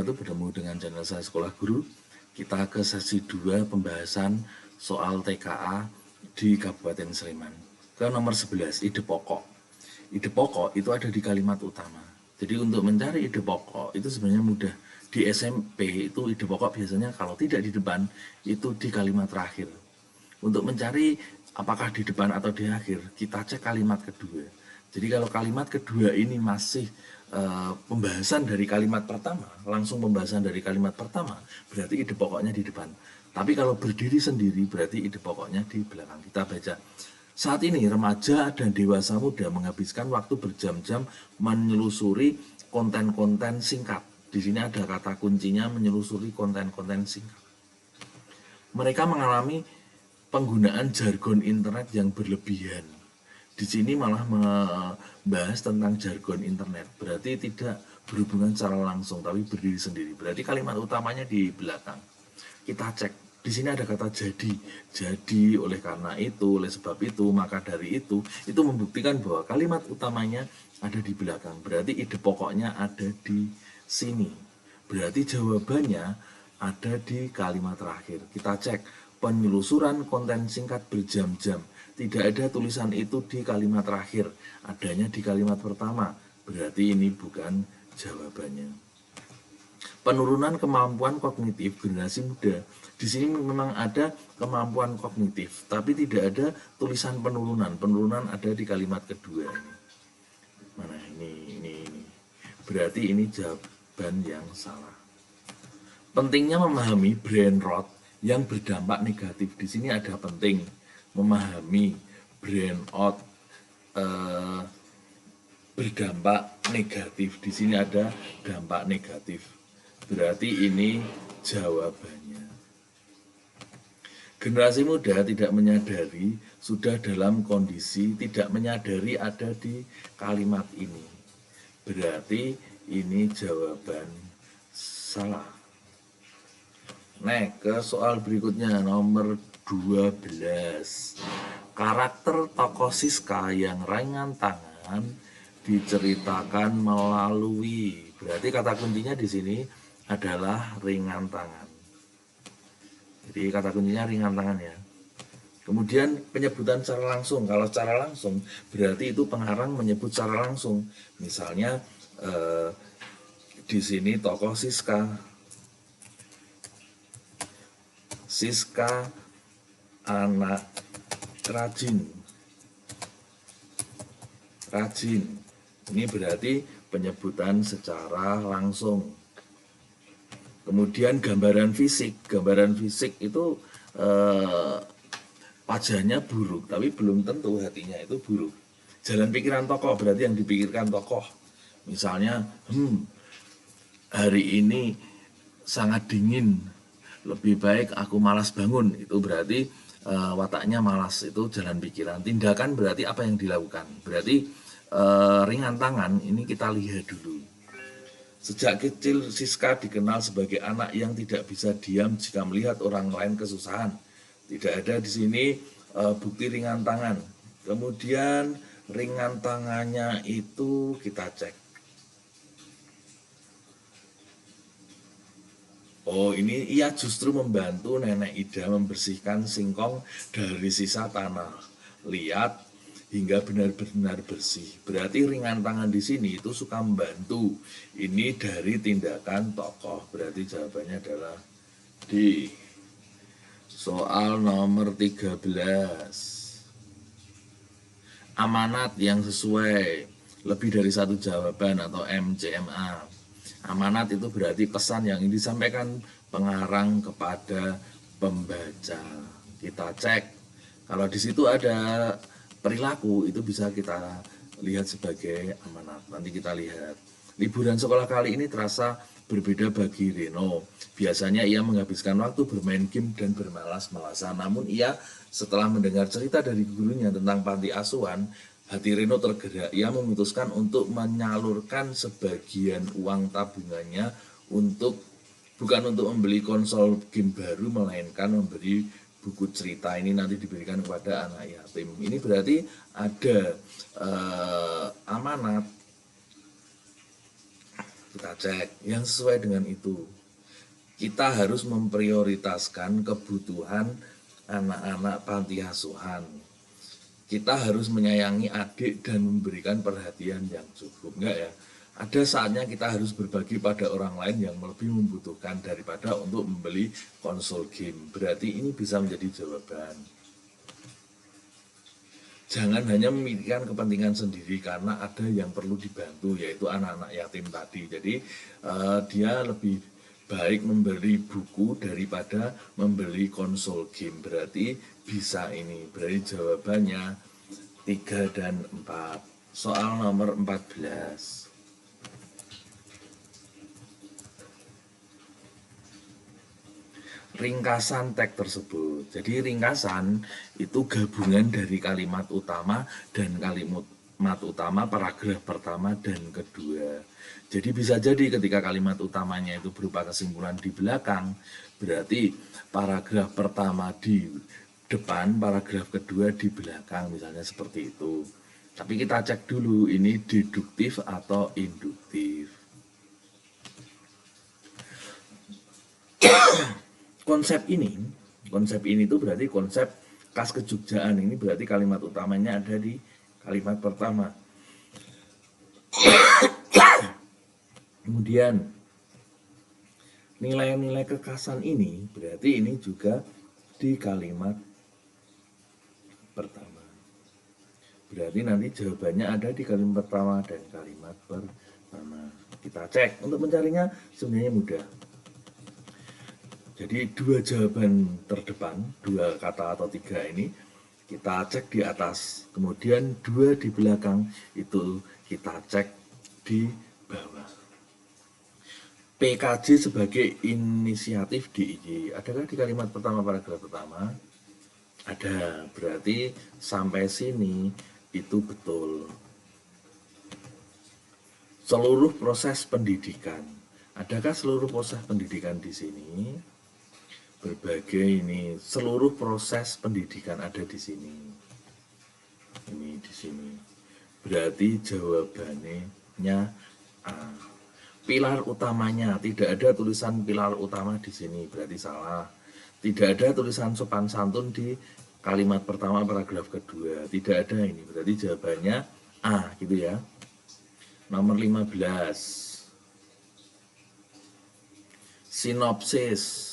wabarakatuh. Bertemu dengan channel saya Sekolah Guru. Kita ke sesi 2 pembahasan soal TKA di Kabupaten Sleman. Ke nomor 11, ide pokok. Ide pokok itu ada di kalimat utama. Jadi untuk mencari ide pokok itu sebenarnya mudah. Di SMP itu ide pokok biasanya kalau tidak di depan itu di kalimat terakhir. Untuk mencari apakah di depan atau di akhir, kita cek kalimat kedua. Jadi kalau kalimat kedua ini masih pembahasan dari kalimat pertama, langsung pembahasan dari kalimat pertama, berarti ide pokoknya di depan. Tapi kalau berdiri sendiri berarti ide pokoknya di belakang. Kita baca. Saat ini remaja dan dewasa muda menghabiskan waktu berjam-jam menelusuri konten-konten singkat. Di sini ada kata kuncinya menelusuri konten-konten singkat. Mereka mengalami penggunaan jargon internet yang berlebihan. Di sini malah membahas tentang jargon internet. Berarti tidak berhubungan secara langsung, tapi berdiri sendiri. Berarti kalimat utamanya di belakang. Kita cek. Di sini ada kata jadi. Jadi oleh karena itu, oleh sebab itu, maka dari itu membuktikan bahwa kalimat utamanya ada di belakang. Berarti ide pokoknya ada di sini. Berarti jawabannya ada di kalimat terakhir. Kita cek. Penelusuran konten singkat berjam-jam. Tidak ada tulisan itu di kalimat terakhir, adanya di kalimat pertama. Berarti ini bukan jawabannya. Penurunan kemampuan kognitif generasi muda. Di sini memang ada kemampuan kognitif, tapi tidak ada tulisan penurunan. Penurunan ada di kalimat kedua. Mana ini. Berarti ini jawaban yang salah. Pentingnya memahami brain rot yang berdampak negatif. Di sini ada penting memahami brain rot berdampak negatif. Di sini ada dampak negatif. Berarti ini jawabannya. Generasi muda tidak menyadari sudah dalam kondisi tidak menyadari ada di kalimat ini. Berarti ini jawaban salah. Nah, ke soal berikutnya nomor 12. Karakter tokoh Siska yang ringan tangan diceritakan melalui. Berarti kata kuncinya di sini adalah ringan tangan. Jadi kata kuncinya ringan tangan ya. Kemudian penyebutan secara langsung. Kalau secara langsung berarti itu pengarang menyebut secara langsung. Misalnya di sini tokoh Siska anak rajin. Ini berarti penyebutan secara langsung. Kemudian gambaran fisik itu wajahnya buruk, tapi belum tentu hatinya itu buruk. Jalan pikiran tokoh berarti yang dipikirkan tokoh. Misalnya, hari ini sangat dingin, lebih baik aku malas bangun. Itu berarti wataknya malas, itu jalan pikiran. Tindakan berarti apa yang dilakukan. Berarti ringan tangan ini kita lihat dulu. Sejak kecil Siska dikenal sebagai anak yang tidak bisa diam jika melihat orang lain kesusahan. Tidak ada di sini bukti ringan tangan. Kemudian ringan tangannya itu kita cek. Oh, ini ia justru membantu Nenek Ida membersihkan singkong dari sisa tanah liat hingga benar-benar bersih. Berarti ringan tangan di sini itu suka membantu. Ini dari tindakan tokoh. Berarti jawabannya adalah D. Soal nomor 13. Amanat yang sesuai lebih dari satu jawaban atau MCMA. Amanat itu berarti pesan yang disampaikan pengarang kepada pembaca. Kita cek. Kalau di situ ada perilaku, itu bisa kita lihat sebagai amanat. Nanti kita lihat. Liburan sekolah kali ini terasa berbeda bagi Reno. Biasanya ia menghabiskan waktu bermain game dan bermalas-malasan. Namun ia setelah mendengar cerita dari gurunya tentang panti asuhan, hati Reno tergerak. Ia memutuskan untuk menyalurkan sebagian uang tabungannya bukan untuk membeli konsol game baru, melainkan memberi buku cerita. Ini nanti diberikan kepada anak yatim. Ini berarti ada amanat Kita cek yang sesuai dengan itu. Kita harus memprioritaskan kebutuhan anak-anak panti asuhan. Kita harus menyayangi adik dan memberikan perhatian yang cukup. Enggak ya? Ada saatnya kita harus berbagi pada orang lain yang lebih membutuhkan daripada untuk membeli konsol game. Berarti ini bisa menjadi jawaban. Jangan hanya memikirkan kepentingan sendiri karena ada yang perlu dibantu, yaitu anak-anak yatim tadi. Jadi dia lebih baik memberi buku daripada membeli konsol game. Berarti bisa ini. Berarti jawabannya 3 dan 4. Soal nomor 14. Ringkasan teks tersebut. Jadi ringkasan itu gabungan dari kalimat utama dan kalimat utama paragraf pertama dan kedua. Jadi bisa jadi ketika kalimat utamanya itu berupa kesimpulan di belakang, berarti paragraf pertama di depan, paragraf kedua di belakang, misalnya seperti itu. Tapi kita cek dulu ini deduktif atau induktif. Konsep ini tuh berarti konsep khas kejugjaan. Ini berarti kalimat utamanya ada di kalimat pertama. Kemudian nilai-nilai kekhasan ini berarti ini juga di kalimat pertama. Berarti nanti jawabannya ada di kalimat pertama dan kalimat pertama. Kita cek. Untuk mencarinya sebenarnya mudah. Jadi dua jawaban terdepan, dua kata atau tiga ini kita cek di atas, kemudian dua di belakang itu kita cek di bawah. PKJ sebagai inisiatif DIY, adakah di kalimat pertama paragraf pertama? Ada, berarti sampai sini itu betul. Seluruh proses pendidikan, adakah seluruh proses pendidikan di sini? Berbagai ini, seluruh proses pendidikan ada di sini. Ini di sini. Berarti jawabannya A. Pilar utamanya, tidak ada tulisan pilar utama di sini, berarti salah. Tidak ada tulisan sopan santun di kalimat pertama paragraf kedua, tidak ada ini, berarti jawabannya A gitu ya. Nomor 15. Sinopsis.